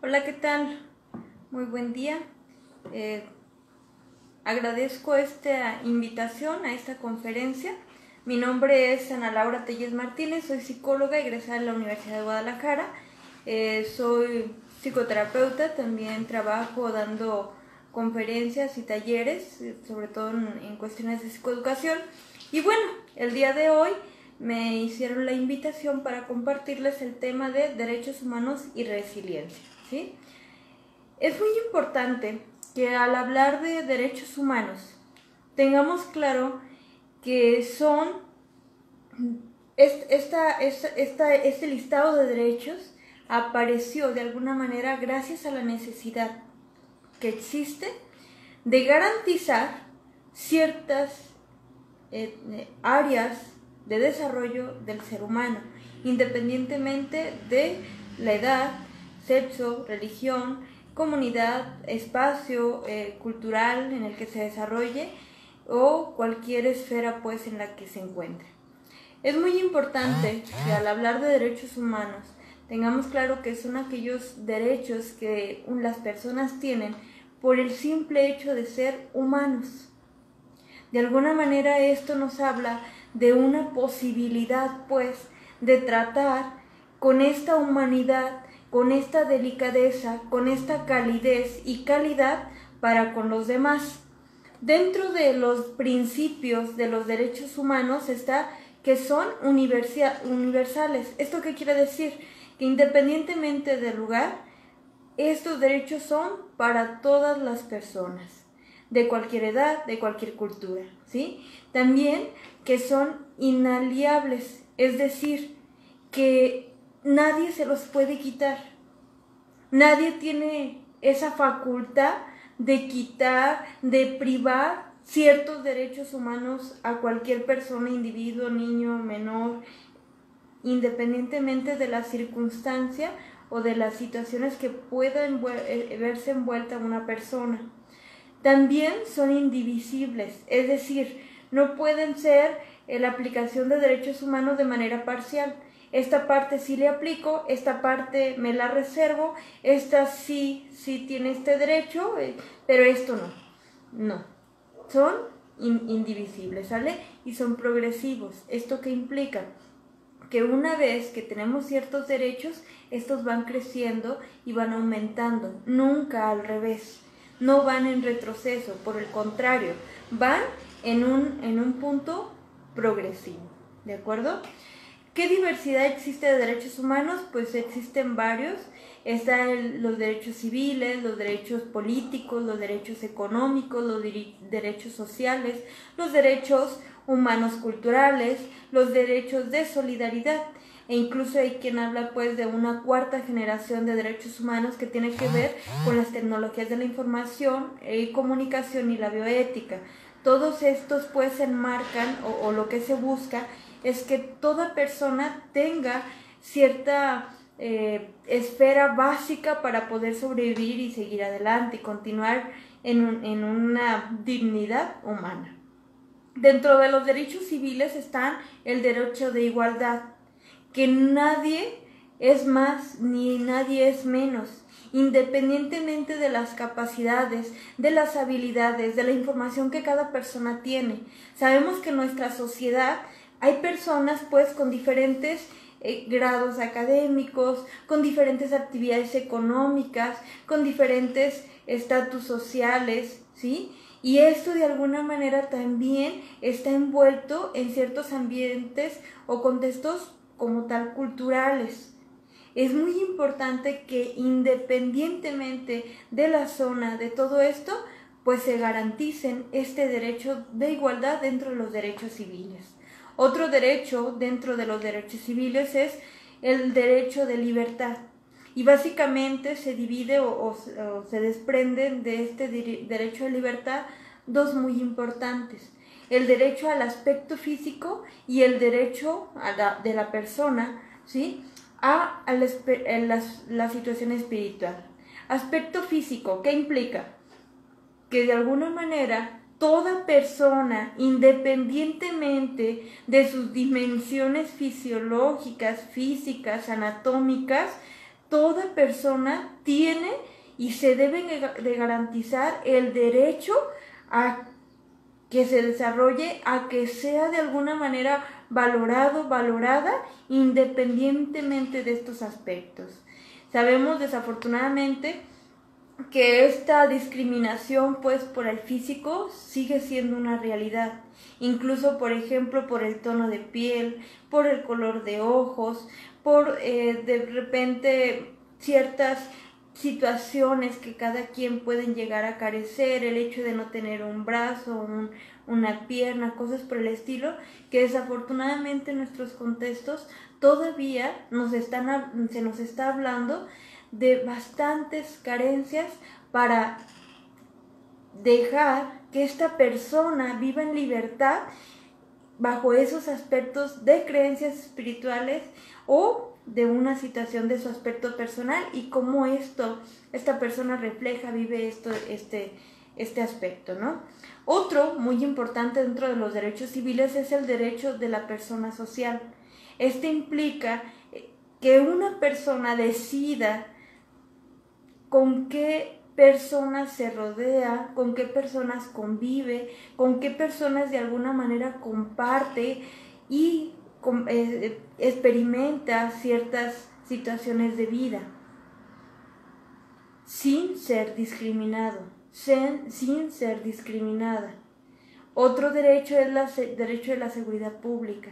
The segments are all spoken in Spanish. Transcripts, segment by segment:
Hola, ¿qué tal? Muy buen día. Agradezco esta invitación a esta conferencia. Mi nombre es Ana Laura Telles Martínez, soy psicóloga egresada de la Universidad de Guadalajara. Soy psicoterapeuta, también trabajo dando conferencias y talleres, sobre todo en cuestiones de psicoeducación. Y bueno, el día de hoy me hicieron la invitación para compartirles el tema de derechos humanos y resiliencia, ¿sí? Es muy importante que al hablar de derechos humanos tengamos claro que este listado de derechos apareció de alguna manera gracias a la necesidad que existe de garantizar ciertas áreas de desarrollo del ser humano, independientemente de la edad, sexo, religión, comunidad, espacio cultural en el que se desarrolle o cualquier esfera pues en la que se encuentre. Es muy importante que al hablar de derechos humanos tengamos claro que son aquellos derechos que las personas tienen por el simple hecho de ser humanos. De alguna manera esto nos habla de una posibilidad pues de tratar con esta humanidad, con esta delicadeza, con esta calidez y calidad para con los demás. Dentro de los principios de los derechos humanos está que son universales. ¿Esto qué quiere decir? Que independientemente del lugar, estos derechos son para todas las personas, de cualquier edad, de cualquier cultura, ¿sí? También que son inalienables, es decir, que nadie se los puede quitar. Nadie tiene esa facultad de quitar, de privar ciertos derechos humanos a cualquier persona, individuo, niño, menor, independientemente de la circunstancia o de las situaciones que puedan verse envuelta una persona. También son indivisibles, es decir, no pueden ser la aplicación de derechos humanos de manera parcial. Esta parte sí le aplico, esta parte me la reservo, esta sí tiene este derecho, pero esto no. Son indivisibles, ¿sale? Y son progresivos. ¿Esto qué implica? Que una vez que tenemos ciertos derechos, estos van creciendo y van aumentando, nunca al revés. No van en retroceso, por el contrario, van en un punto progresivo, ¿de acuerdo? ¿Qué diversidad existe de derechos humanos? Pues existen varios. Están los derechos civiles, los derechos políticos, los derechos económicos, los derechos sociales, los derechos humanos culturales, los derechos de solidaridad. E incluso hay quien habla pues de una cuarta generación de derechos humanos que tiene que ver con las tecnologías de la información y comunicación y la bioética. Todos estos pues se enmarcan o lo que se busca es que toda persona tenga cierta esfera básica para poder sobrevivir y seguir adelante y continuar en una dignidad humana. Dentro de los derechos civiles están el derecho de igualdad, que nadie es más ni nadie es menos, independientemente de las capacidades, de las habilidades, de la información que cada persona tiene. Sabemos que en nuestra sociedad hay personas pues con diferentes grados académicos, con diferentes actividades económicas, con diferentes estatus sociales, ¿sí? Y esto de alguna manera también está envuelto en ciertos ambientes o contextos como tal culturales. Es muy importante que independientemente de la zona, de todo esto, pues se garanticen este derecho de igualdad dentro de los derechos civiles. Otro derecho dentro de los derechos civiles es el derecho de libertad. Y básicamente se divide o se desprenden de este derecho de libertad dos muy importantes. El derecho al aspecto físico y el derecho de la persona, ¿sí?, a la situación espiritual. Aspecto físico, ¿qué implica? Que de alguna manera toda persona, independientemente de sus dimensiones fisiológicas, físicas, anatómicas, toda persona tiene y se debe de garantizar el derecho a que se desarrolle, a que sea de alguna manera valorado, valorada, independientemente de estos aspectos. Sabemos desafortunadamente que esta discriminación pues por el físico sigue siendo una realidad, incluso por ejemplo por el tono de piel, por el color de ojos, por de repente ciertas situaciones que cada quien pueden llegar a carecer, el hecho de no tener un brazo, una pierna, cosas por el estilo, que desafortunadamente en nuestros contextos todavía se nos está hablando de bastantes carencias para dejar que esta persona viva en libertad bajo esos aspectos de creencias espirituales o de una situación de su aspecto personal y cómo esta persona refleja, vive este aspecto, ¿no? Otro muy importante dentro de los derechos civiles es el derecho de la persona social. Este implica que una persona decida con qué personas se rodea, con qué personas convive, con qué personas de alguna manera comparte y experimenta ciertas situaciones de vida sin ser discriminado, sin ser discriminada. Otro derecho es el derecho de la seguridad pública,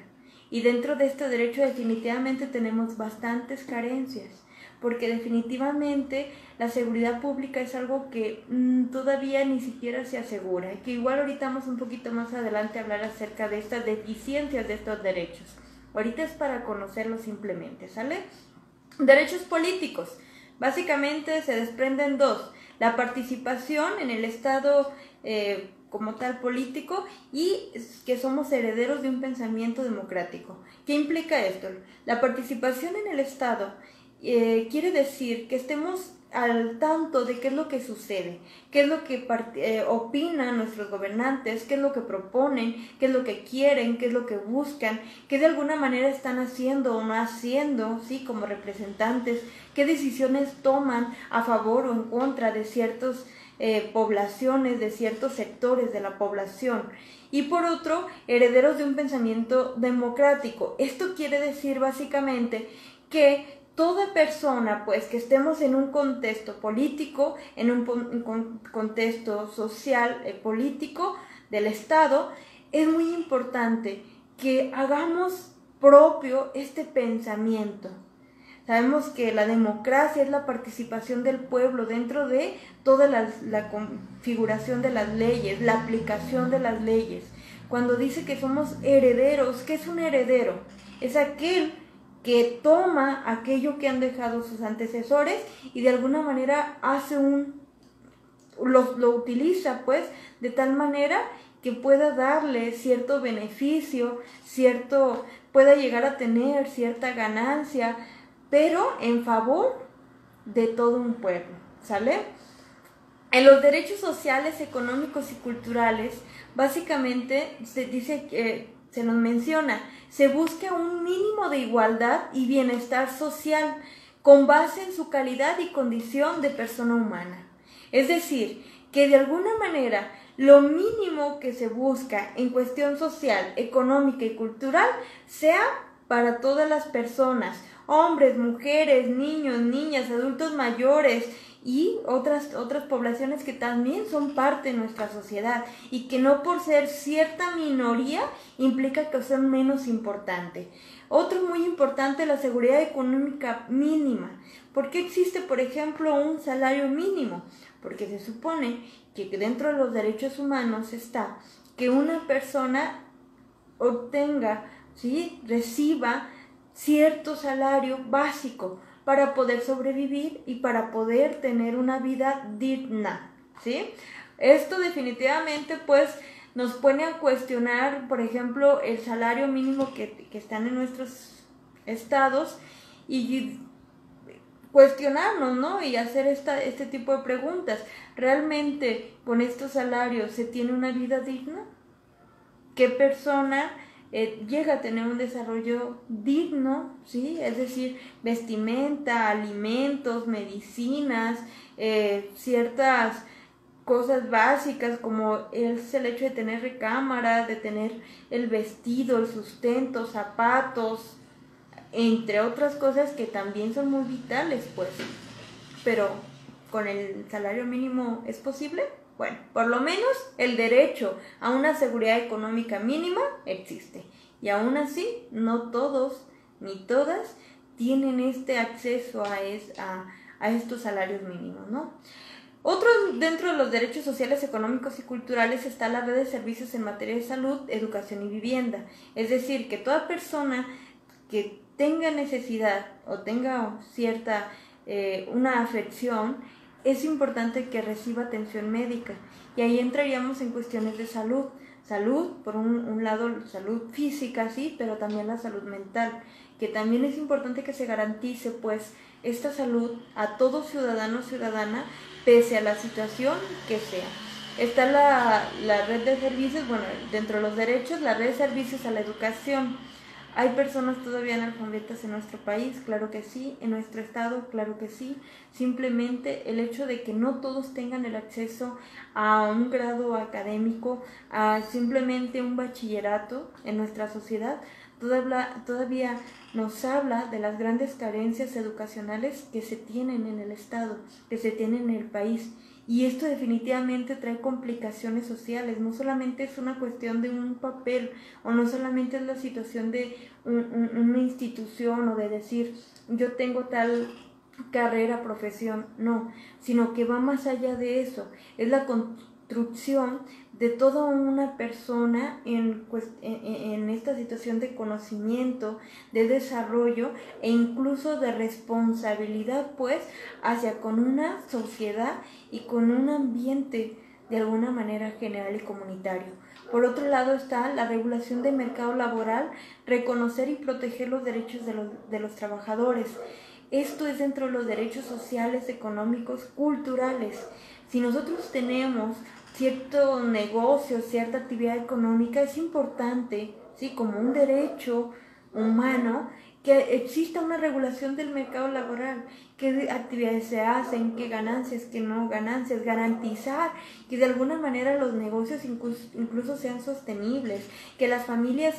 y dentro de este derecho definitivamente tenemos bastantes carencias, porque definitivamente la seguridad pública es algo que todavía ni siquiera se asegura, y que igual ahorita vamos un poquito más adelante a hablar acerca de estas deficiencias de estos derechos. Ahorita es para conocerlos simplemente, ¿sale? Derechos políticos. Básicamente se desprenden dos: la participación en el Estado como tal político, y que somos herederos de un pensamiento democrático. ¿Qué implica esto? La participación en el Estado quiere decir que estemos al tanto de qué es lo que sucede, qué es lo que opinan nuestros gobernantes, qué es lo que proponen, qué es lo que quieren, qué es lo que buscan, qué de alguna manera están haciendo o no haciendo, ¿sí? Como representantes, qué decisiones toman a favor o en contra de ciertas poblaciones, de ciertos sectores de la población. Y por otro, herederos de un pensamiento democrático. Esto quiere decir básicamente que toda persona, pues, que estemos en un contexto político, en un contexto social, político del Estado, es muy importante que hagamos propio este pensamiento. Sabemos que la democracia es la participación del pueblo dentro de toda la configuración de las leyes, la aplicación de las leyes. Cuando dice que somos herederos, ¿qué es un heredero? Es aquel que toma aquello que han dejado sus antecesores y de alguna manera lo utiliza, pues, de tal manera que pueda darle cierto beneficio, pueda llegar a tener cierta ganancia, pero en favor de todo un pueblo, ¿sale? En los derechos sociales, económicos y culturales, básicamente se dice que se nos menciona, se busca un mínimo de igualdad y bienestar social con base en su calidad y condición de persona humana. Es decir, que de alguna manera lo mínimo que se busca en cuestión social, económica y cultural sea para todas las personas, hombres, mujeres, niños, niñas, adultos mayores y otras poblaciones que también son parte de nuestra sociedad y que no por ser cierta minoría implica que sean menos importantes. Otro muy importante, la seguridad económica mínima. ¿Por qué existe, por ejemplo, un salario mínimo? Porque se supone que dentro de los derechos humanos está que una persona obtenga, ¿sí?, reciba cierto salario básico para poder sobrevivir y para poder tener una vida digna, ¿sí? Esto definitivamente, pues, nos pone a cuestionar, por ejemplo, el salario mínimo que están en nuestros estados y cuestionarnos, ¿no? Y hacer este tipo de preguntas. ¿Realmente con estos salarios se tiene una vida digna? ¿Qué persona llega a tener un desarrollo digno, ¿sí? Es decir, vestimenta, alimentos, medicinas, ciertas cosas básicas como es el hecho de tener recámara, de tener el vestido, el sustento, zapatos, entre otras cosas que también son muy vitales, pues. Pero con el salario mínimo ¿es posible? Bueno, por lo menos el derecho a una seguridad económica mínima existe. Y aún así, no todos ni todas tienen este acceso a estos salarios mínimos, ¿no? Otro dentro de los derechos sociales, económicos y culturales está la red de servicios en materia de salud, educación y vivienda. Es decir, que toda persona que tenga necesidad o tenga cierta una afección, es importante que reciba atención médica. Y ahí entraríamos en cuestiones de salud. Salud, por un lado, salud física, sí, pero también la salud mental, que también es importante que se garantice, pues, esta salud a todo ciudadano o ciudadana, pese a la situación que sea. Está la red de servicios, bueno, dentro de los derechos, la red de servicios a la educación. ¿Hay personas todavía analfabetas en nuestro país? Claro que sí. ¿En nuestro estado? Claro que sí. Simplemente el hecho de que no todos tengan el acceso a un grado académico, a simplemente un bachillerato en nuestra sociedad, todavía nos habla de las grandes carencias educacionales que se tienen en el estado, que se tienen en el país. Y esto definitivamente trae complicaciones sociales, no solamente es una cuestión de un papel, o no solamente es la situación de una institución, o de decir, yo tengo tal carrera, profesión, no, sino que va más allá de eso, es la construcción de toda una persona en esta situación de conocimiento, de desarrollo e incluso de responsabilidad, pues, hacia con una sociedad y con un ambiente de alguna manera general y comunitario. Por otro lado está la regulación del mercado laboral, reconocer y proteger los derechos de los trabajadores. Esto es dentro de los derechos sociales, económicos, culturales. Si nosotros tenemos cierto negocio, cierta actividad económica, es importante, ¿sí?, como un derecho humano, que exista una regulación del mercado laboral, qué actividades se hacen, qué ganancias, qué no ganancias, garantizar que de alguna manera los negocios incluso sean sostenibles, que las familias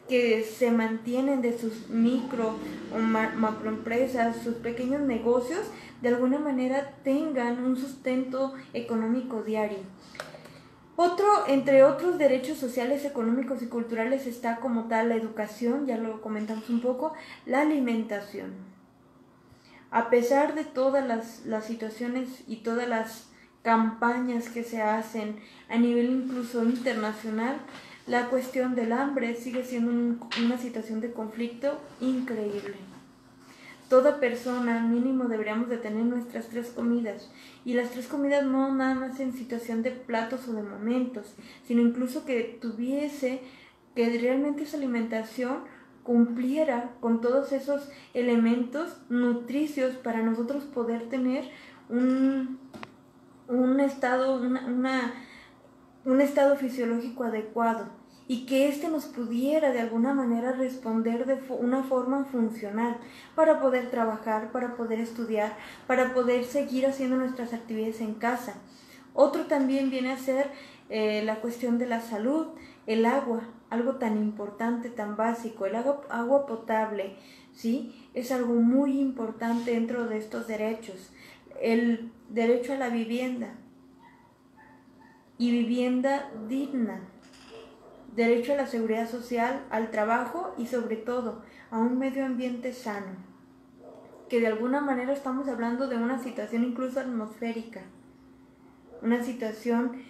que se mantienen de sus micro o macroempresas, sus pequeños negocios, de alguna manera tengan un sustento económico diario. Entre otros derechos sociales, económicos y culturales está como tal la educación, ya lo comentamos un poco, la alimentación. A pesar de todas las situaciones y todas las campañas que se hacen a nivel incluso internacional, la cuestión del hambre sigue siendo una situación de conflicto increíble. Toda persona mínimo deberíamos de tener nuestras 3 comidas, y las 3 comidas no nada más en situación de platos o de momentos, sino incluso que realmente esa alimentación cumpliera con todos esos elementos nutricios para nosotros poder tener un estado fisiológico adecuado, y que nos pudiera de alguna manera responder de una forma funcional para poder trabajar, para poder estudiar, para poder seguir haciendo nuestras actividades en casa. Otro también viene a ser la cuestión de la salud, el agua, algo tan importante, tan básico, el agua potable, ¿sí? Es algo muy importante dentro de estos derechos. El derecho a la vivienda y vivienda digna, derecho a la seguridad social, al trabajo y sobre todo a un medio ambiente sano, que de alguna manera estamos hablando de una situación incluso atmosférica, una situación,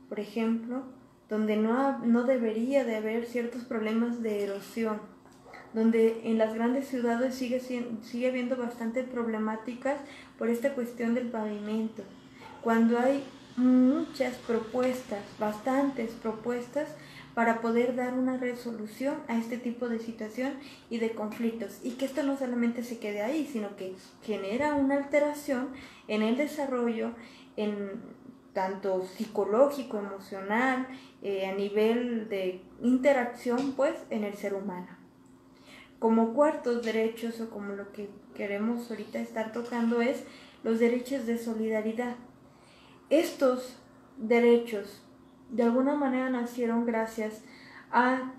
por ejemplo, donde no debería de haber ciertos problemas de erosión, donde en las grandes ciudades sigue habiendo bastantes problemáticas por esta cuestión del pavimento, cuando hay muchas propuestas, bastantes propuestas, para poder dar una resolución a este tipo de situación y de conflictos, y que esto no solamente se quede ahí, sino que genera una alteración en el desarrollo, tanto psicológico, emocional, a nivel de interacción, pues, en el ser humano. Como cuartos derechos, o como lo que queremos ahorita estar tocando, es los derechos de solidaridad. Estos derechos, de alguna manera, nacieron gracias a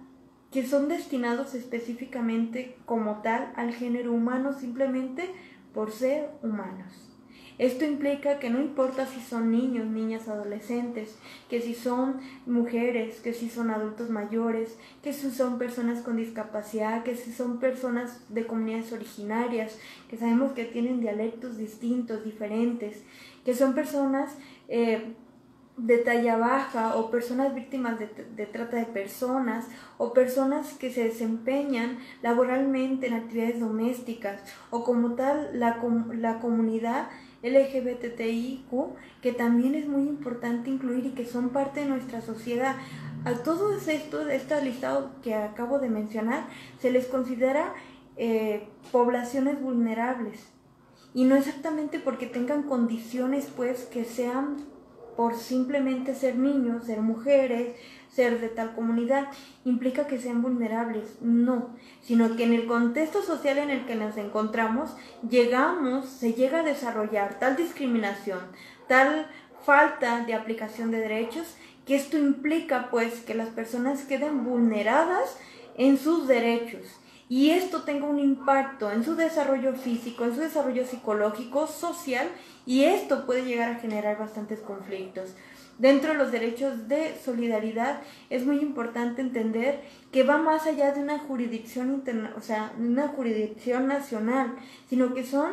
que son destinados específicamente como tal al género humano, simplemente por ser humanos. Esto implica que no importa si son niños, niñas, adolescentes, que si son mujeres, que si son adultos mayores, que si son personas con discapacidad, que si son personas de comunidades originarias, que sabemos que tienen dialectos distintos, diferentes, que son personas de talla baja, o personas víctimas de trata de personas, o personas que se desempeñan laboralmente en actividades domésticas, o como tal la comunidad LGBTIQ, que también es muy importante incluir y que son parte de nuestra sociedad. A todos estos, este listado que acabo de mencionar, se les considera poblaciones vulnerables, y no exactamente porque tengan condiciones pues que sean por simplemente ser niños, ser mujeres, ser de tal comunidad, implica que sean vulnerables, no, sino que en el contexto social en el que nos encontramos, se llega a desarrollar tal discriminación, tal falta de aplicación de derechos, que esto implica pues que las personas queden vulneradas en sus derechos, y esto tenga un impacto en su desarrollo físico, en su desarrollo psicológico, social, y esto puede llegar a generar bastantes conflictos. Dentro de los derechos de solidaridad es muy importante entender que va más allá de una jurisdicción una jurisdicción nacional, sino que son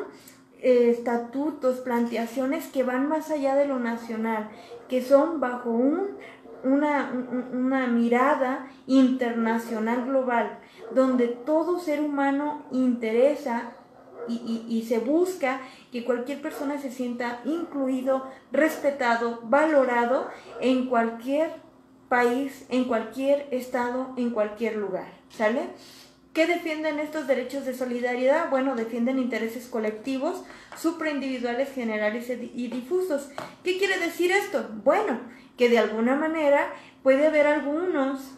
estatutos, planteaciones que van más allá de lo nacional, que son bajo una mirada internacional global, donde todo ser humano interesa y se busca que cualquier persona se sienta incluido, respetado, valorado en cualquier país, en cualquier estado, en cualquier lugar, ¿sale? ¿Qué defienden estos derechos de solidaridad? Bueno, defienden intereses colectivos, supraindividuales, generales y difusos. ¿Qué quiere decir esto? Bueno, que de alguna manera puede haber algunos,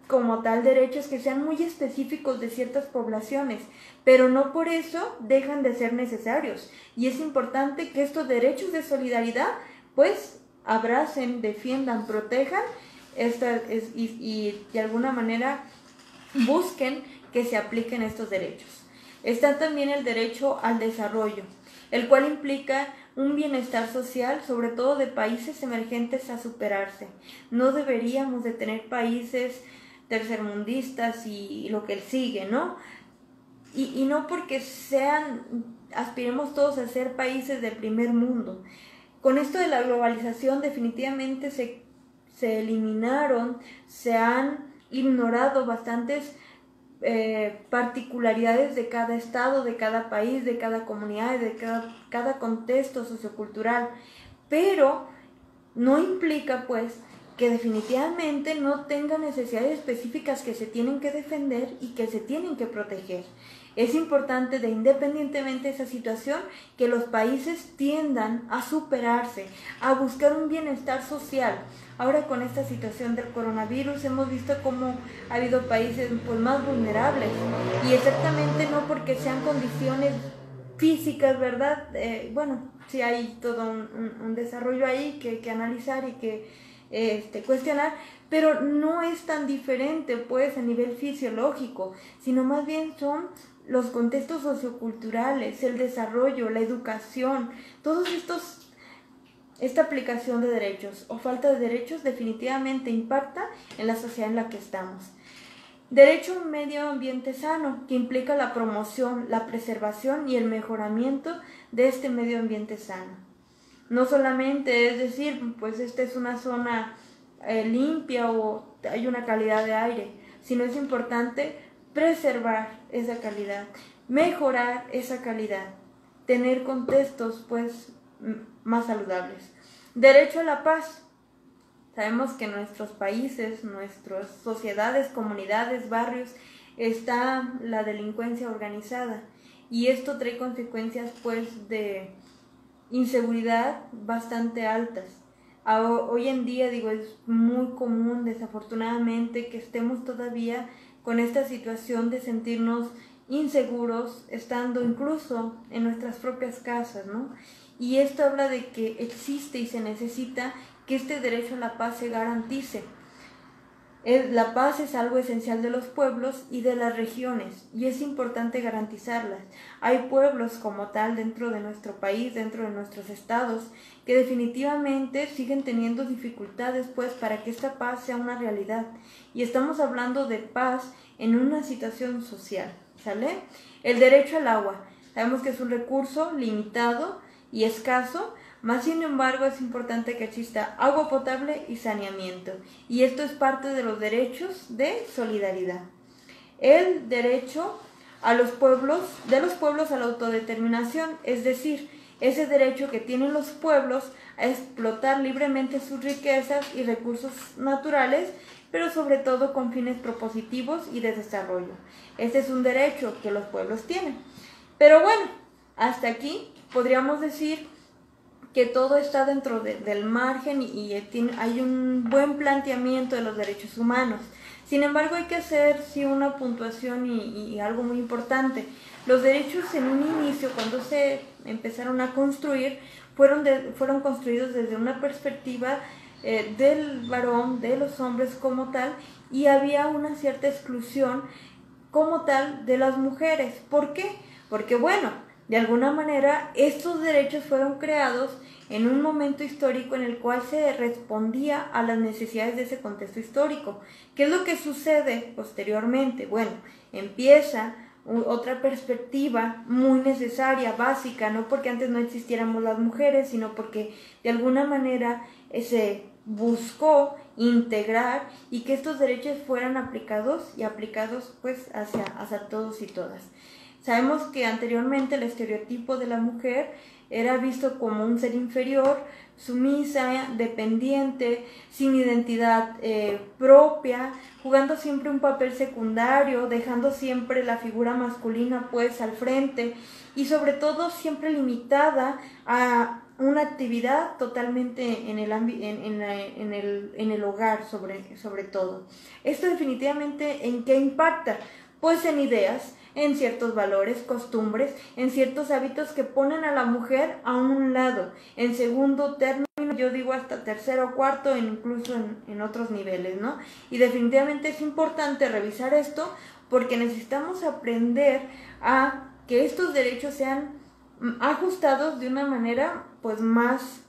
como tal, derechos que sean muy específicos de ciertas poblaciones, pero no por eso dejan de ser necesarios. Y es importante que estos derechos de solidaridad, pues, abracen, defiendan, protejan y de alguna manera busquen que se apliquen estos derechos. Está también el derecho al desarrollo, el cual implica un bienestar social, sobre todo de países emergentes, a superarse. No deberíamos de tener países tercermundistas y lo que sigue, ¿no? Y no porque aspiremos todos a ser países del primer mundo. Con esto de la globalización definitivamente se eliminaron, se han ignorado bastantes particularidades de cada estado, de cada país, de cada comunidad, de cada contexto sociocultural, pero no implica pues que definitivamente no tenga necesidades específicas que se tienen que defender y que se tienen que proteger. Es importante, independientemente de esa situación, que los países tiendan a superarse, a buscar un bienestar social. Ahora, con esta situación del coronavirus, hemos visto cómo ha habido países pues más vulnerables, y exactamente no porque sean condiciones físicas, ¿verdad? Bueno, sí hay todo un desarrollo ahí que analizar y que cuestionar, pero no es tan diferente pues a nivel fisiológico, sino más bien son los contextos socioculturales, el desarrollo, la educación, esta aplicación de derechos o falta de derechos definitivamente impacta en la sociedad en la que estamos. Derecho a un medio ambiente sano, que implica la promoción, la preservación y el mejoramiento de este medio ambiente sano. No solamente es decir, pues esta es una zona limpia o hay una calidad de aire, sino es importante preservar esa calidad, mejorar esa calidad, tener contextos pues más saludables. Derecho a la paz. Sabemos que en nuestros países, nuestras sociedades, comunidades, barrios, está la delincuencia organizada, y esto trae consecuencias pues de inseguridad bastante altas, Hoy en día, digo, es muy común, desafortunadamente, que estemos todavía con esta situación de sentirnos inseguros, estando incluso en nuestras propias casas, ¿no? Y esto habla de que existe y se necesita que este derecho a la paz se garantice. La paz es algo esencial de los pueblos y de las regiones, y es importante garantizarlas. Hay pueblos como tal dentro de nuestro país, dentro de nuestros estados, que definitivamente siguen teniendo dificultades pues para que esta paz sea una realidad. Y estamos hablando de paz en una situación social, ¿sale? El derecho al agua. Sabemos que es un recurso limitado y escaso, más sin embargo es importante que exista agua potable y saneamiento, y esto es parte de los derechos de solidaridad. El derecho de los pueblos a la autodeterminación, es decir, ese derecho que tienen los pueblos a explotar libremente sus riquezas y recursos naturales, pero sobre todo con fines propositivos y de desarrollo. Este es un derecho que los pueblos tienen. Pero bueno, hasta aquí podríamos decir que todo está dentro del margen y hay un buen planteamiento de los derechos humanos. Sin embargo, hay que hacer sí una puntuación y algo muy importante. Los derechos en un inicio, cuando se empezaron a construir, fueron construidos desde una perspectiva del varón, de los hombres como tal, y había una cierta exclusión como tal de las mujeres. ¿Por qué? Porque bueno, de alguna manera estos derechos fueron creados en un momento histórico en el cual se respondía a las necesidades de ese contexto histórico. ¿Qué es lo que sucede posteriormente? Bueno, empieza otra perspectiva muy necesaria, básica, no porque antes no existiéramos las mujeres, sino porque de alguna manera se buscó integrar y que estos derechos fueran aplicados pues hacia todos y todas. Sabemos que anteriormente el estereotipo de la mujer era visto como un ser inferior, sumisa, dependiente, sin identidad propia, jugando siempre un papel secundario, dejando siempre la figura masculina pues al frente y sobre todo siempre limitada a una actividad totalmente en el hogar sobre todo. Esto definitivamente ¿en qué impacta? Pues en ideas, en ciertos valores, costumbres, en ciertos hábitos que ponen a la mujer a un lado, en segundo término, yo digo hasta tercero o cuarto, incluso en otros niveles, ¿no? Y definitivamente es importante revisar esto porque necesitamos aprender a que estos derechos sean ajustados de una manera pues más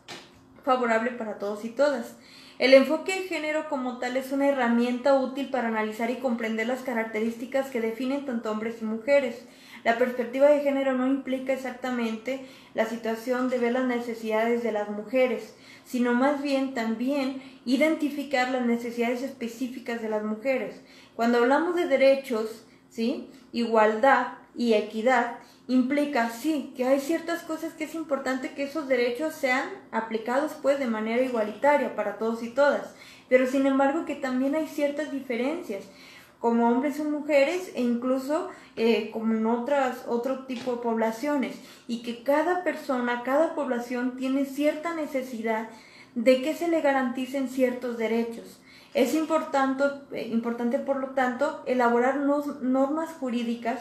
favorable para todos y todas. El enfoque de género como tal es una herramienta útil para analizar y comprender las características que definen tanto hombres y mujeres. La perspectiva de género no implica exactamente la situación de ver las necesidades de las mujeres, sino más bien también identificar las necesidades específicas de las mujeres. Cuando hablamos de derechos, ¿sí?, igualdad y equidad, implica, sí, que hay ciertas cosas que es importante que esos derechos sean aplicados pues de manera igualitaria para todos y todas, pero sin embargo que también hay ciertas diferencias como hombres o mujeres e incluso como en otro tipo de poblaciones, y que cada persona, cada población tiene cierta necesidad de que se le garanticen ciertos derechos. Es importante por lo tanto elaborar normas jurídicas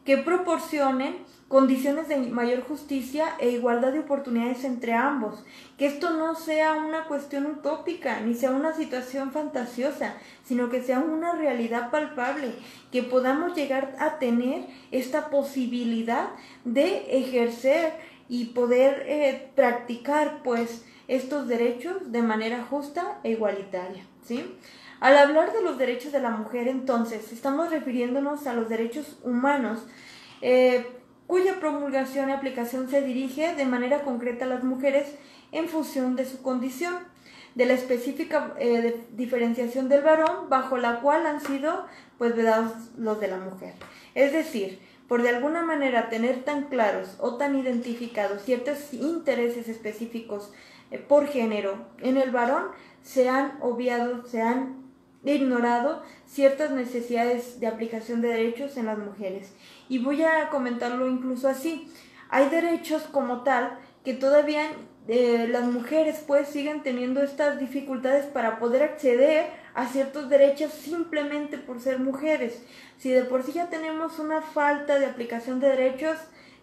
que proporcionen condiciones de mayor justicia e igualdad de oportunidades entre ambos, que esto no sea una cuestión utópica, ni sea una situación fantasiosa, sino que sea una realidad palpable, que podamos llegar a tener esta posibilidad de ejercer y poder practicar pues estos derechos de manera justa e igualitaria, ¿sí? Al hablar de los derechos de la mujer, entonces, estamos refiriéndonos a los derechos humanos, cuya promulgación y aplicación se dirige de manera concreta a las mujeres en función de su condición, de la específica diferenciación del varón, bajo la cual han sido pues vedados los de la mujer. Es decir, por de alguna manera tener tan claros o tan identificados ciertos intereses específicos por género en el varón, se han obviado, se han ignorado ciertas necesidades de aplicación de derechos en las mujeres. Y voy a comentarlo incluso así. Hay derechos como tal que todavía las mujeres pues siguen teniendo estas dificultades para poder acceder a ciertos derechos simplemente por ser mujeres. Si de por sí ya tenemos una falta de aplicación de derechos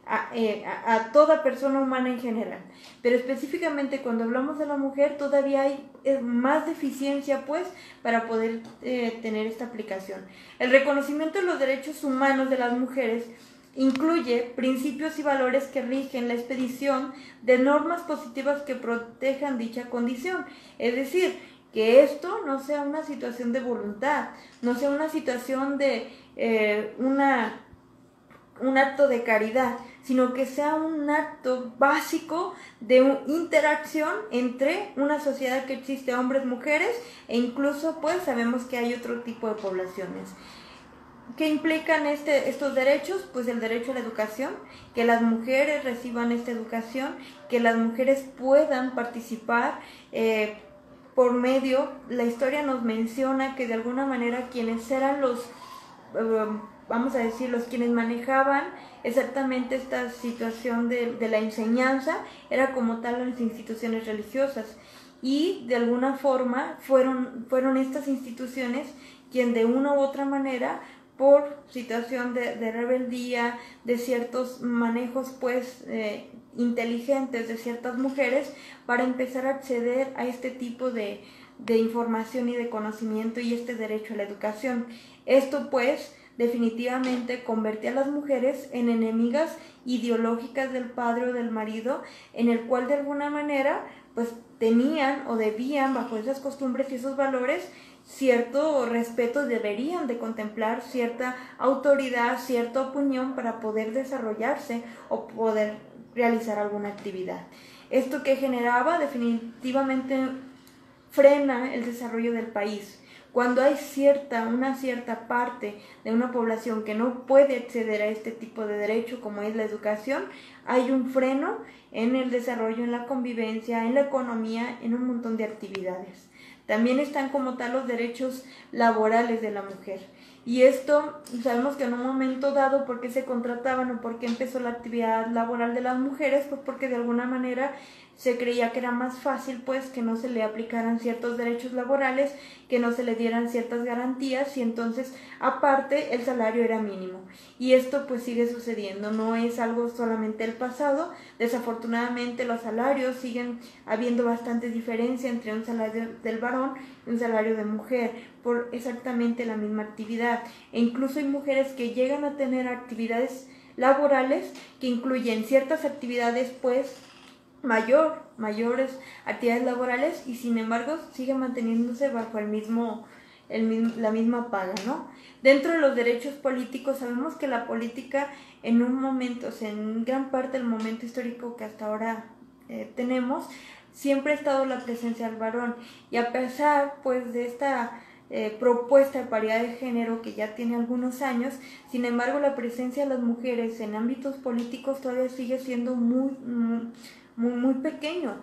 a toda persona humana en general, pero específicamente cuando hablamos de la mujer todavía hay más deficiencia pues para poder tener esta aplicación. El reconocimiento de los derechos humanos de las mujeres incluye principios y valores que rigen la expedición de normas positivas que protejan dicha condición, es decir, que esto no sea una situación de voluntad, no sea una situación de un acto de caridad, sino que sea un acto básico de interacción entre una sociedad que existe, hombres, mujeres, e incluso pues sabemos que hay otro tipo de poblaciones. ¿Qué implican estos derechos? Pues el derecho a la educación, que las mujeres reciban esta educación, que las mujeres puedan participar por medio, la historia nos menciona que de alguna manera quienes eran los, vamos a decir, los quienes manejaban exactamente esta situación de la enseñanza, era como tal las instituciones religiosas, y de alguna forma fueron estas instituciones quien de una u otra manera, por situación de rebeldía, de ciertos manejos pues inteligentes de ciertas mujeres, para empezar a acceder a este tipo de información y de conocimiento y este derecho a la educación. Esto pues definitivamente convertía a las mujeres en enemigas ideológicas del padre o del marido, en el cual de alguna manera pues tenían o debían, bajo esas costumbres y esos valores, cierto respeto, deberían de contemplar cierta autoridad, cierta opinión para poder desarrollarse o poder realizar alguna actividad. Esto que generaba definitivamente frena el desarrollo del país. Cuando hay una cierta parte de una población que no puede acceder a este tipo de derecho como es la educación, hay un freno en el desarrollo, en la convivencia, en la economía, en un montón de actividades. También están como tal los derechos laborales de la mujer. Y esto sabemos que en un momento dado, ¿por qué se contrataban o por qué empezó la actividad laboral de las mujeres? Pues porque de alguna manera se creía que era más fácil pues que no se le aplicaran ciertos derechos laborales, que no se le dieran ciertas garantías, y entonces aparte el salario era mínimo. Y esto pues sigue sucediendo, no es algo solamente del pasado. Desafortunadamente los salarios siguen habiendo bastante diferencia entre un salario del varón y un salario de mujer por exactamente la misma actividad, e incluso hay mujeres que llegan a tener actividades laborales que incluyen ciertas actividades pues mayores actividades laborales, y sin embargo sigue manteniéndose bajo la misma paga, ¿no? Dentro de los derechos políticos sabemos que la política en un momento, o sea, en gran parte del momento histórico que hasta ahora tenemos, siempre ha estado la presencia del varón, y a pesar pues de esta propuesta de paridad de género que ya tiene algunos años, sin embargo la presencia de las mujeres en ámbitos políticos todavía sigue siendo muy pequeño.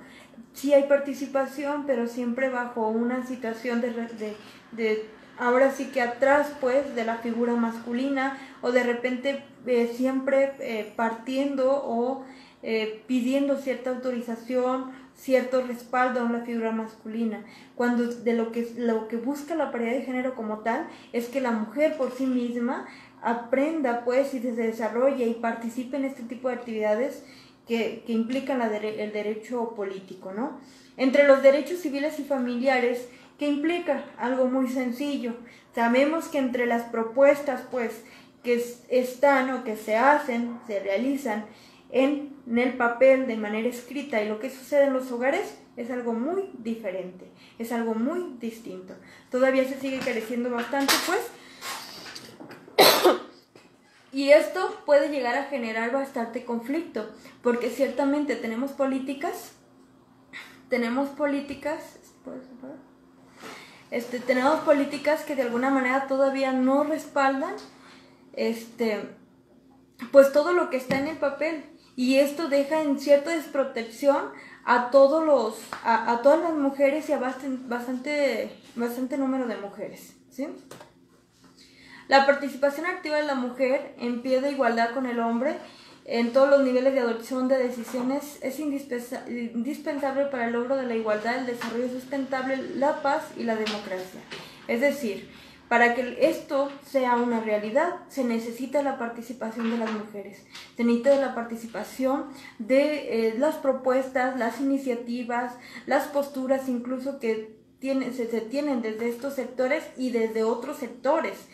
Sí hay participación, pero siempre bajo una situación de ahora sí que atrás pues de la figura masculina, o de repente siempre partiendo o pidiendo cierta autorización, cierto respaldo a una figura masculina, cuando de lo que busca la paridad de género como tal es que la mujer por sí misma aprenda pues y se desarrolle y participe en este tipo de actividades que implican el derecho político, ¿no? Entre los derechos civiles y familiares, ¿qué implica? Algo muy sencillo. Sabemos que entre las propuestas pues que están o que se hacen, se realizan en el papel de manera escrita, y lo que sucede en los hogares es algo muy diferente, es algo muy distinto. Todavía se sigue careciendo bastante pues, y esto puede llegar a generar bastante conflicto, porque ciertamente tenemos políticas que de alguna manera todavía no respaldan pues todo lo que está en el papel, y esto deja en cierta desprotección a todas las mujeres y a bastante número de mujeres, ¿sí? La participación activa de la mujer en pie de igualdad con el hombre en todos los niveles de adopción de decisiones es indispensable para el logro de la igualdad, el desarrollo sustentable, la paz y la democracia. Es decir, para que esto sea una realidad, se necesita la participación de las mujeres, se necesita la participación de las propuestas, las iniciativas, las posturas incluso que se tienen desde estos sectores y desde otros sectores.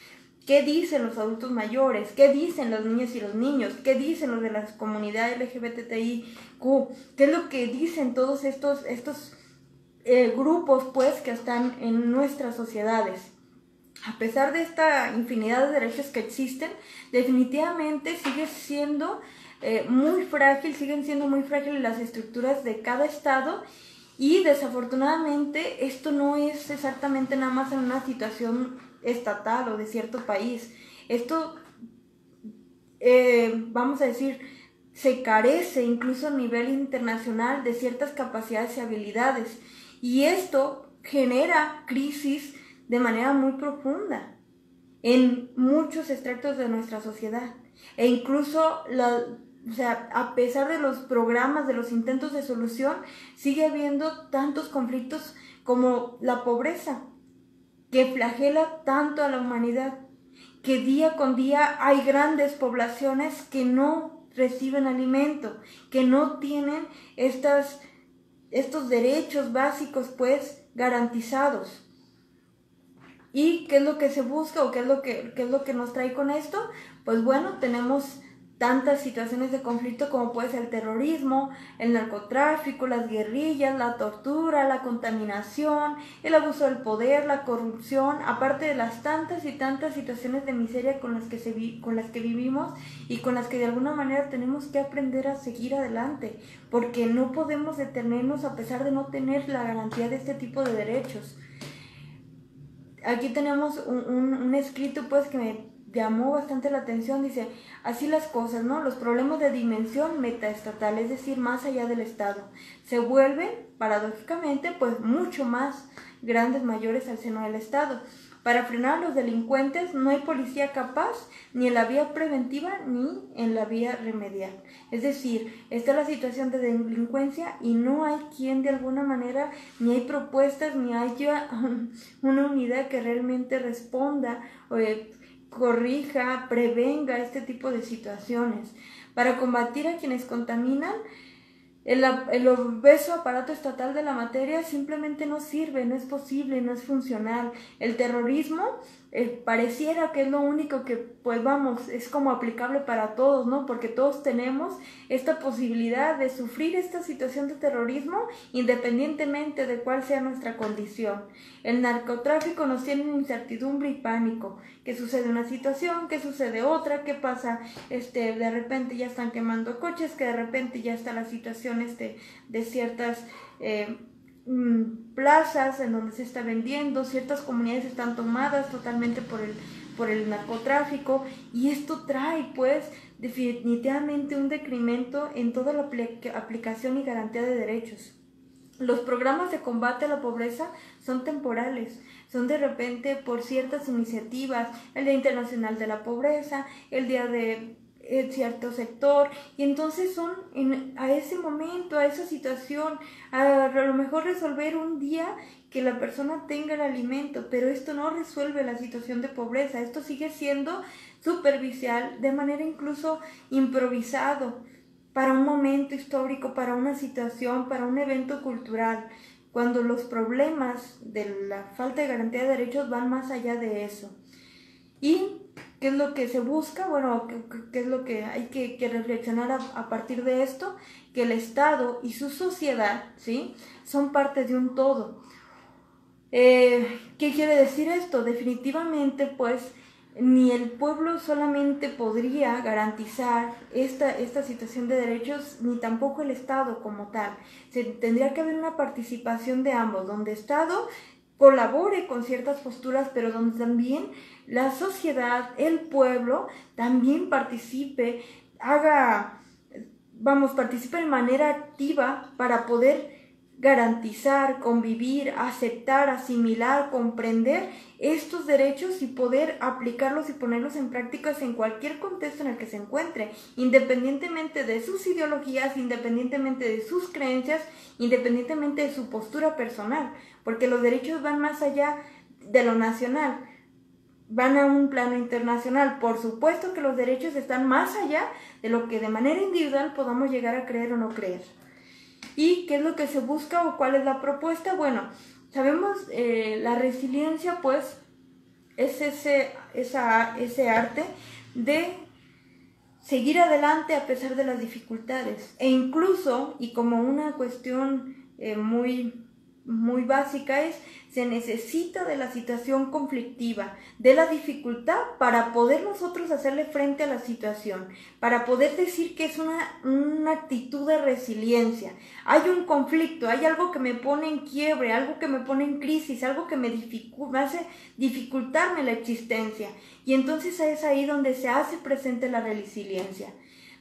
¿Qué dicen los adultos mayores? ¿Qué dicen las niñas y los niños? ¿Qué dicen los de la comunidad LGBTIQ? ¿Qué es lo que dicen todos estos grupos pues que están en nuestras sociedades? A pesar de esta infinidad de derechos que existen, definitivamente sigue siendo siguen siendo muy frágiles las estructuras de cada estado, y desafortunadamente esto no es exactamente nada más en una situación estatal o de cierto país. Esto, vamos a decir, se carece incluso a nivel internacional de ciertas capacidades y habilidades, y esto genera crisis de manera muy profunda en muchos extractos de nuestra sociedad, e incluso a pesar de los programas, de los intentos de solución, sigue habiendo tantos conflictos como la pobreza, que flagela tanto a la humanidad, que día con día hay grandes poblaciones que no reciben alimento, que no tienen estos derechos básicos pues garantizados. ¿Y qué es lo que se busca o qué es lo que nos trae con esto? Pues bueno, tenemos tantas situaciones de conflicto como puede ser el terrorismo, el narcotráfico, las guerrillas, la tortura, la contaminación, el abuso del poder, la corrupción, aparte de las tantas y tantas situaciones de miseria con las que vivimos y con las que de alguna manera tenemos que aprender a seguir adelante, porque no podemos detenernos a pesar de no tener la garantía de este tipo de derechos. Aquí tenemos un escrito pues que me llamó bastante la atención. Dice, así las cosas, ¿no? Los problemas de dimensión metaestatal, es decir, más allá del Estado, se vuelven, paradójicamente, pues mucho más grandes, mayores al seno del Estado. Para frenar a los delincuentes no hay policía capaz ni en la vía preventiva ni en la vía remedial. Es decir, está la situación de delincuencia y no hay quien de alguna manera, ni hay propuestas, ni haya una unidad que realmente responda o corrija, prevenga este tipo de situaciones. Para combatir a quienes contaminan, el obeso aparato estatal de la materia simplemente no sirve, no es posible, no es funcional. El terrorismo pareciera que es lo único que, pues vamos, es como aplicable para todos, ¿no? Porque todos tenemos esta posibilidad de sufrir esta situación de terrorismo independientemente de cuál sea nuestra condición. El narcotráfico nos tiene en incertidumbre y pánico. ¿Qué sucede una situación? ¿Qué sucede otra? ¿Qué pasa? De repente ya están quemando coches, que de repente ya está la situación de ciertas plazas en donde se está vendiendo, ciertas comunidades están tomadas totalmente por el narcotráfico, y esto trae pues definitivamente un decremento en toda la aplicación y garantía de derechos. Los programas de combate a la pobreza son temporales, son de repente por ciertas iniciativas, el Día Internacional de la Pobreza, el Día de cierto sector, y entonces son a ese momento, a esa situación, a lo mejor resolver un día que la persona tenga el alimento, pero esto no resuelve la situación de pobreza, esto sigue siendo superficial, de manera incluso improvisado, para un momento histórico, para una situación, para un evento cultural, cuando los problemas de la falta de garantía de derechos van más allá de eso. ¿Y qué es lo que se busca? Bueno, ¿qué es lo que hay que reflexionar a partir de esto? Que el Estado y su sociedad, ¿sí?, son parte de un todo. ¿Qué quiere decir esto? Definitivamente, pues, ni el pueblo solamente podría garantizar esta situación de derechos, ni tampoco el Estado como tal. Tendría que haber una participación de ambos, donde el Estado colabore con ciertas posturas, pero donde también la sociedad, el pueblo, también participe, participe de manera activa para poder garantizar, convivir, aceptar, asimilar, comprender estos derechos y poder aplicarlos y ponerlos en prácticas en cualquier contexto en el que se encuentre, independientemente de sus ideologías, independientemente de sus creencias, independientemente de su postura personal, porque los derechos van más allá de lo nacional, van a un plano internacional. Por supuesto que los derechos están más allá de lo que de manera individual podamos llegar a creer o no creer. ¿Y qué es lo que se busca o cuál es la propuesta? Bueno, sabemos, la resiliencia pues es ese arte de seguir adelante a pesar de las dificultades, e incluso, y como una cuestión muy básica, se necesita de la situación conflictiva, de la dificultad, para poder nosotros hacerle frente a la situación, para poder decir que es una actitud de resiliencia. Hay un conflicto, hay algo que me pone en quiebre, algo que me pone en crisis, algo que me hace dificultarme la existencia, y entonces es ahí donde se hace presente la resiliencia.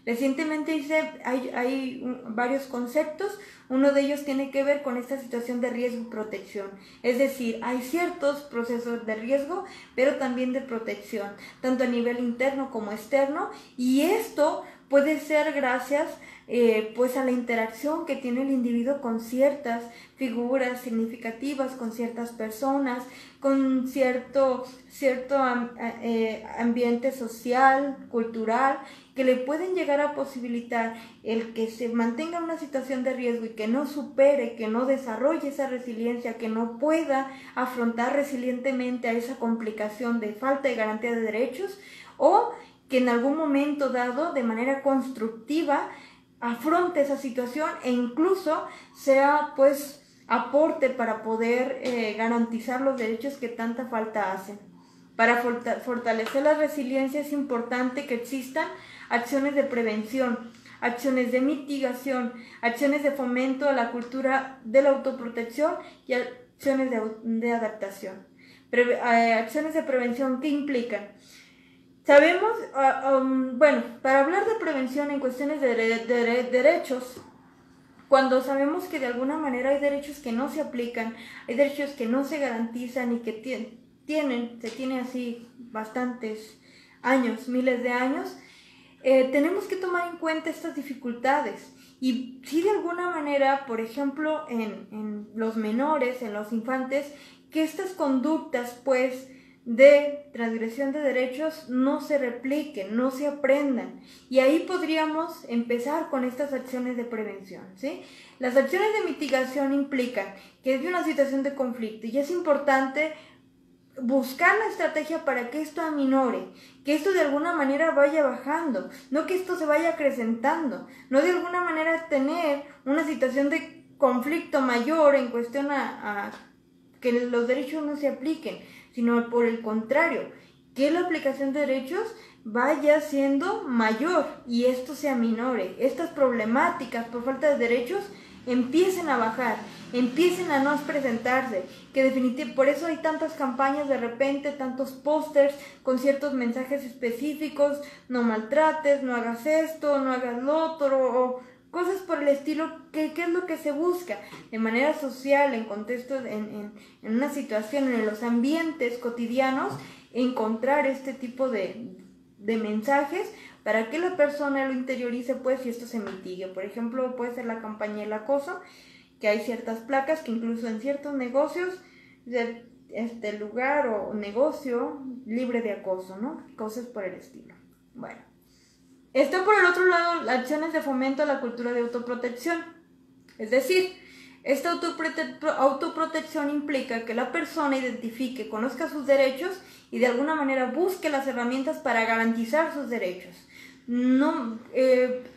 Recientemente hay varios conceptos. Uno de ellos tiene que ver con esta situación de riesgo y protección. Es decir, hay ciertos procesos de riesgo, pero también de protección, tanto a nivel interno como externo, y esto puede ser gracias pues a la interacción que tiene el individuo con ciertas figuras significativas, con ciertas personas, con cierto ambiente social, cultural, que le pueden llegar a posibilitar el que se mantenga en una situación de riesgo y que no supere, que no desarrolle esa resiliencia, que no pueda afrontar resilientemente a esa complicación de falta de garantía de derechos, o que en algún momento dado, de manera constructiva, afronte esa situación e incluso sea pues aporte para poder garantizar los derechos que tanta falta hacen. Para fortalecer la resiliencia es importante que existan acciones de prevención, acciones de mitigación, acciones de fomento a la cultura de la autoprotección y acciones de adaptación. Acciones de prevención, ¿qué implican? Sabemos, bueno, para hablar de prevención en cuestiones de derechos, cuando sabemos que de alguna manera hay derechos que no se aplican, hay derechos que no se garantizan y que se tiene así bastantes años, miles de años, tenemos que tomar en cuenta estas dificultades. Y si de alguna manera, por ejemplo, en los menores, en los infantes, que estas conductas pues de transgresión de derechos no se repliquen, no se aprendan. Y ahí podríamos empezar con estas acciones de prevención, ¿sí? Las acciones de mitigación implican que es una situación de conflicto y es importante buscar la estrategia para que esto aminore, que esto de alguna manera vaya bajando, no que esto se vaya acrecentando, no de alguna manera tener una situación de conflicto mayor en cuestión a que los derechos no se apliquen, sino por el contrario, que la aplicación de derechos vaya siendo mayor y esto se aminore, estas problemáticas por falta de derechos empiecen a bajar, empiecen a no presentarse, que definitivamente por eso hay tantas campañas de repente, tantos pósters con ciertos mensajes específicos: no maltrates, no hagas esto, no hagas lo otro, o cosas por el estilo. ¿Qué es lo que se busca? De manera social, en contexto, en una situación, en los ambientes cotidianos, encontrar este tipo de mensajes para que la persona lo interiorice pues y esto se mitigue. Por ejemplo, puede ser la campaña del acoso, que hay ciertas placas que incluso en ciertos negocios de este lugar o negocio libre de acoso, ¿no? Cosas por el estilo. Bueno, está por el otro lado las acciones de fomento a la cultura de autoprotección. Es decir, esta autoprotección implica que la persona identifique, conozca sus derechos y de alguna manera busque las herramientas para garantizar sus derechos.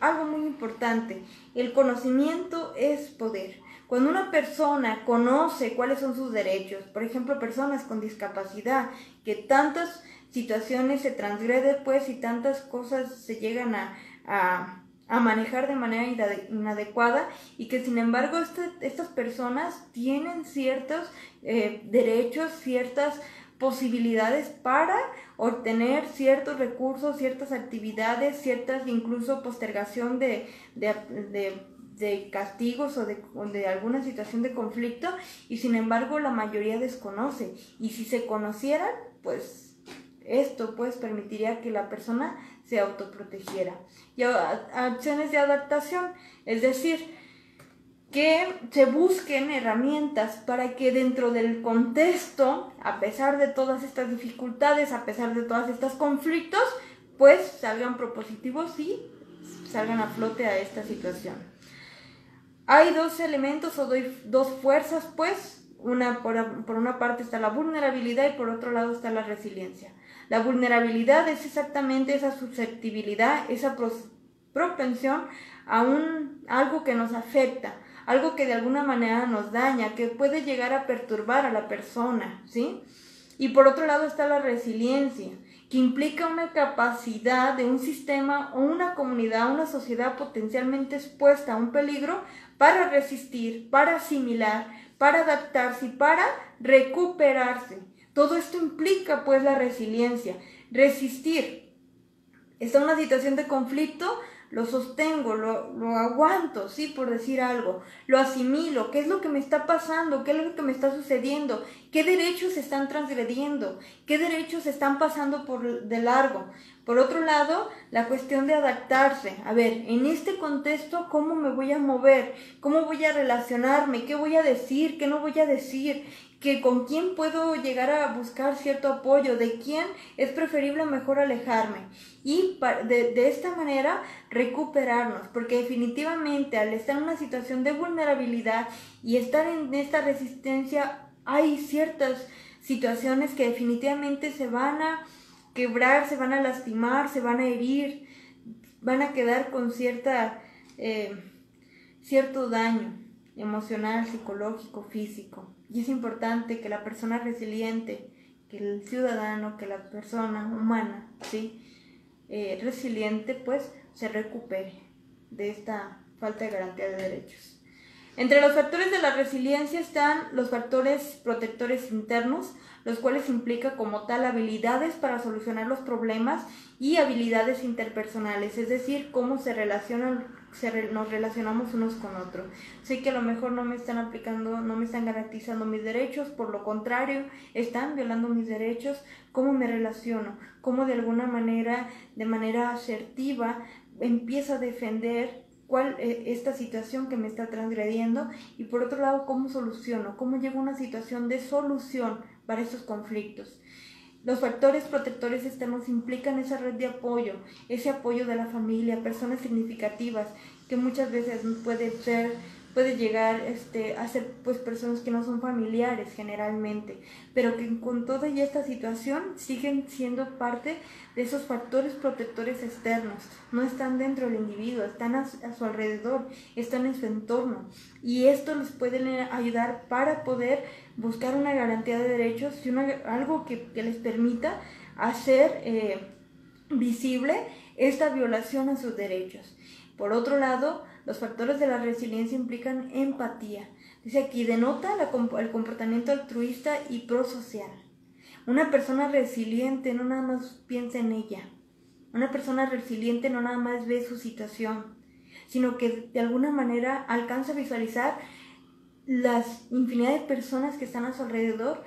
Algo muy importante, el conocimiento es poder. Cuando una persona conoce cuáles son sus derechos, por ejemplo, personas con discapacidad, que tantas situaciones se transgreden pues y tantas cosas se llegan a manejar de manera inadecuada, y que sin embargo estas personas tienen ciertos derechos, ciertas posibilidades para obtener ciertos recursos, ciertas actividades, ciertas incluso postergación de de castigos o de alguna situación de conflicto, y sin embargo la mayoría desconoce. Y si se conocieran, pues esto pues permitiría que la persona se autoprotegiera. Y acciones de adaptación, es decir, que se busquen herramientas para que dentro del contexto, a pesar de todas estas dificultades, a pesar de todos estos conflictos, pues salgan propositivos y salgan a flote a esta situación. Hay dos elementos o dos fuerzas, pues, por una parte está la vulnerabilidad y por otro lado está la resiliencia. La vulnerabilidad es exactamente esa susceptibilidad, esa propensión a algo que nos afecta, algo que de alguna manera nos daña, que puede llegar a perturbar a la persona, ¿sí? Y por otro lado está la resiliencia, que implica una capacidad de un sistema o una comunidad, una sociedad potencialmente expuesta a un peligro para resistir, para asimilar, para adaptarse y para recuperarse. Todo esto implica pues la resiliencia, resistir. Está en una situación de conflicto, lo sostengo, lo aguanto, sí, por decir algo, lo asimilo, qué es lo que me está pasando, qué es lo que me está sucediendo, qué derechos se están transgrediendo, qué derechos están pasando de largo. Por otro lado, la cuestión de adaptarse. A ver, en este contexto, ¿cómo me voy a mover? ¿Cómo voy a relacionarme? ¿Qué voy a decir? ¿Qué no voy a decir? ¿Con quién puedo llegar a buscar cierto apoyo? ¿De quién es preferible mejor alejarme? Y de esta manera recuperarnos, porque definitivamente al estar en una situación de vulnerabilidad y estar en esta resistencia, hay ciertas situaciones que definitivamente se van a quebrar, se van a lastimar, se van a herir, van a quedar con cierto daño emocional, psicológico, físico. Y es importante que la persona resiliente, que el ciudadano, que la persona humana, ¿sí? Resiliente, pues se recupere de esta falta de garantía de derechos. Entre los factores de la resiliencia están los factores protectores internos, los cuales implican como tal habilidades para solucionar los problemas y habilidades interpersonales, es decir, cómo nos relacionamos unos con otros. Sé que a lo mejor no me están aplicando, no me están garantizando mis derechos, por lo contrario, están violando mis derechos. ¿Cómo me relaciono? ¿Cómo de alguna manera, de manera asertiva, empiezo a defender esta situación que me está transgrediendo? Y por otro lado, ¿cómo soluciono? ¿Cómo llego a una situación de solución para estos conflictos? Los factores protectores externos implican esa red de apoyo, ese apoyo de la familia, personas significativas, que muchas veces puede llegar a ser pues personas que no son familiares generalmente, pero que con toda esta situación siguen siendo parte de esos factores protectores externos. No están dentro del individuo, están a su alrededor, están en su entorno, y esto les puede ayudar para poder buscar una garantía de derechos y algo que les permita hacer visible esta violación a sus derechos. Por otro lado, los factores de la resiliencia implican empatía. Dice aquí, denota el comportamiento altruista y prosocial. Una persona resiliente no nada más piensa en ella. Una persona resiliente no nada más ve su situación, sino que de alguna manera alcanza a visualizar las infinidad de personas que están a su alrededor,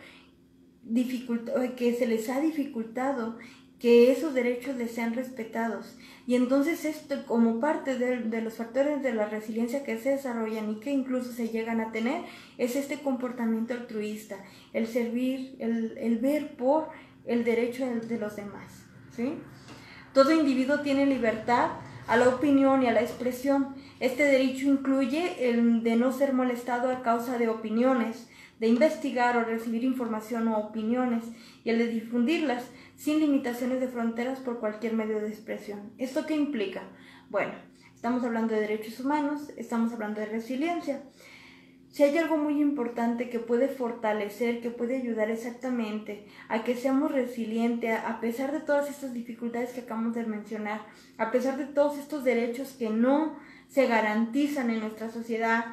que se les ha dificultado que esos derechos les sean respetados. Y entonces esto, como parte de los factores de la resiliencia que se desarrollan y que incluso se llegan a tener, es este comportamiento altruista, el servir, el ver por el derecho de los demás, ¿sí? Todo individuo tiene libertad a la opinión y a la expresión. Este derecho incluye el de no ser molestado a causa de opiniones, de investigar o recibir información o opiniones, y el de difundirlas sin limitaciones de fronteras por cualquier medio de expresión. ¿Esto qué implica? Bueno, estamos hablando de derechos humanos, estamos hablando de resiliencia. Si hay algo muy importante que puede fortalecer, que puede ayudar exactamente a que seamos resilientes, a pesar de todas estas dificultades que acabamos de mencionar, a pesar de todos estos derechos que no se garantizan en nuestra sociedad,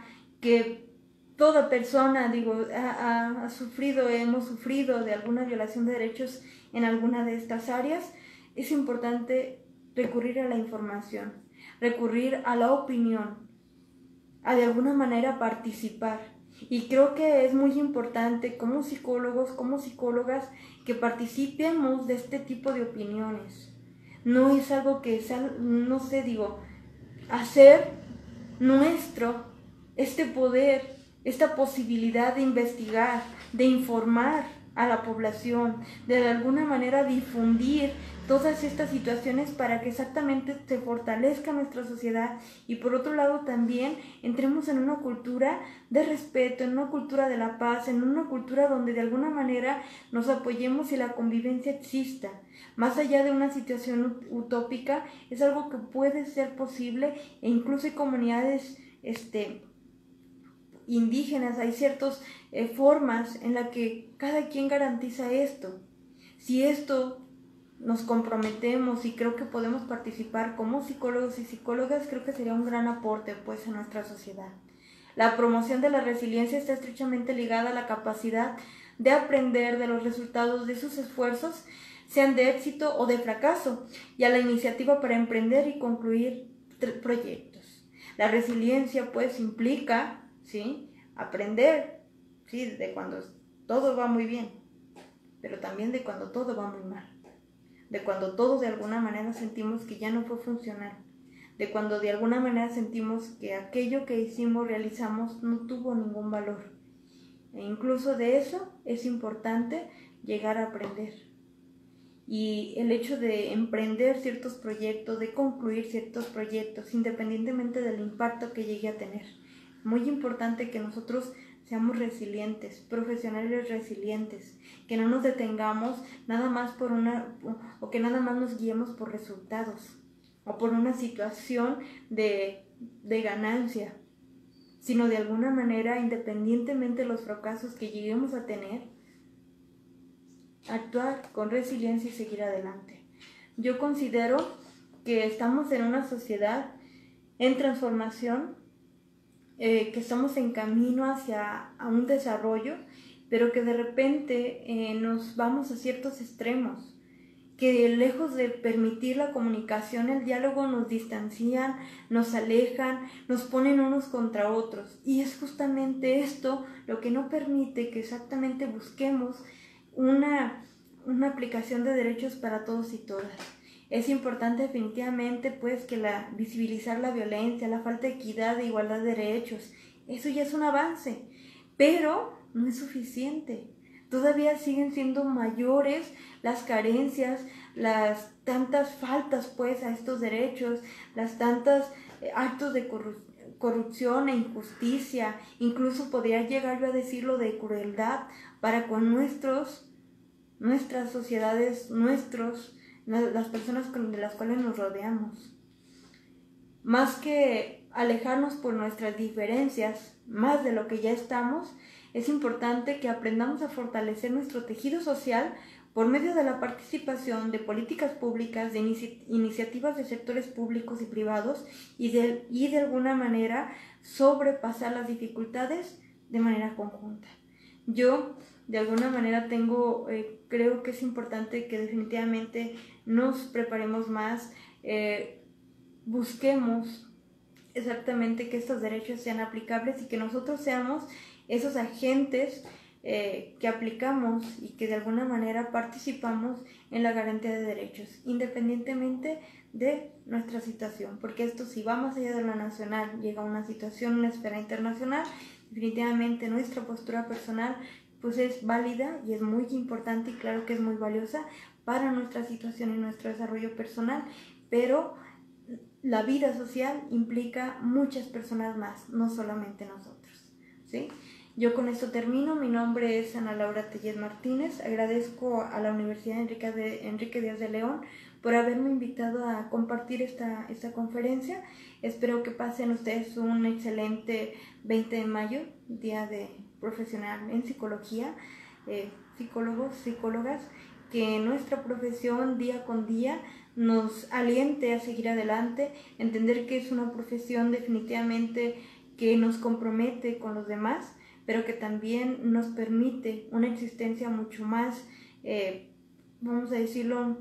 que toda persona, ha sufrido, hemos sufrido de alguna violación de derechos en alguna de estas áreas, es importante recurrir a la información, recurrir a la opinión, a de alguna manera participar. Y creo que es muy importante como psicólogos, como psicólogas, que participemos de este tipo de opiniones. No es algo que sea, no sé, digo, hacer nuestro este poder, esta posibilidad de investigar, de informar a la población, de alguna manera difundir todas estas situaciones para que exactamente se fortalezca nuestra sociedad y por otro lado también entremos en una cultura de respeto, en una cultura de la paz, en una cultura donde de alguna manera nos apoyemos y la convivencia exista. Más allá de una situación utópica, es algo que puede ser posible e incluso hay comunidades indígenas, hay ciertas formas en las que cada quien garantiza esto. Si esto nos comprometemos y creo que podemos participar como psicólogos y psicólogas, creo que sería un gran aporte pues a nuestra sociedad. La promoción de la resiliencia está estrechamente ligada a la capacidad de aprender de los resultados de sus esfuerzos, sean de éxito o de fracaso, y a la iniciativa para emprender y concluir proyectos. La resiliencia pues implica, ¿sí?, aprender, ¿sí?, de cuando todo va muy bien, pero también de cuando todo va muy mal, de cuando todos de alguna manera sentimos que ya no fue funcional, de cuando de alguna manera sentimos que aquello que hicimos, realizamos, no tuvo ningún valor. E incluso de eso es importante llegar a aprender. Y el hecho de emprender ciertos proyectos, de concluir ciertos proyectos, independientemente del impacto que llegue a tener. Muy importante que nosotros seamos resilientes, profesionales resilientes, que no nos detengamos nada más o que nada más nos guiemos por resultados o por una situación de ganancia, sino de alguna manera, independientemente de los fracasos que lleguemos a tener, actuar con resiliencia y seguir adelante. Yo considero que estamos en una sociedad en transformación, que estamos en camino hacia un desarrollo, pero que de repente nos vamos a ciertos extremos, que lejos de permitir la comunicación, el diálogo, nos distancian, nos alejan, nos ponen unos contra otros. Y es justamente esto lo que no permite que exactamente busquemos una aplicación de derechos para todos y todas. Es importante definitivamente pues que visibilizar la violencia, la falta de equidad e igualdad de derechos. Eso ya es un avance, pero no es suficiente. Todavía siguen siendo mayores las carencias, las tantas faltas pues a estos derechos, las tantas actos de corrupción e injusticia, incluso podría llegar yo a decirlo de crueldad para con nuestras sociedades, las personas de las cuales nos rodeamos. Más que alejarnos por nuestras diferencias, más de lo que ya estamos, es importante que aprendamos a fortalecer nuestro tejido social por medio de la participación de políticas públicas, de iniciativas de sectores públicos y privados y de alguna manera sobrepasar las dificultades de manera conjunta. Yo de alguna manera creo que es importante que definitivamente nos preparemos más, busquemos exactamente que estos derechos sean aplicables y que nosotros seamos esos agentes que aplicamos y que de alguna manera participamos en la garantía de derechos, independientemente de nuestra situación, porque esto si va más allá de lo nacional, llega a una situación, una esfera internacional, definitivamente nuestra postura personal pues es válida y es muy importante y claro que es muy valiosa para nuestra situación y nuestro desarrollo personal, pero la vida social implica muchas personas más, no solamente nosotros, ¿sí? Yo con esto termino. Mi nombre es Ana Laura Tellez Martínez. Agradezco a la Universidad Enrique Díaz de León por haberme invitado a compartir esta conferencia. Espero que pasen ustedes un excelente 20 de mayo, Día de Profesional en Psicología, psicólogos, psicólogas, que nuestra profesión día con día nos aliente a seguir adelante, entender que es una profesión definitivamente que nos compromete con los demás, pero que también nos permite una existencia mucho más, vamos a decirlo,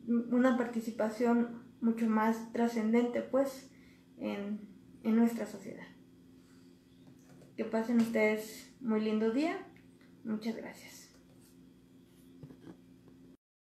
una participación mucho más trascendente pues en nuestra sociedad. Que pasen ustedes muy lindo día. Muchas gracias.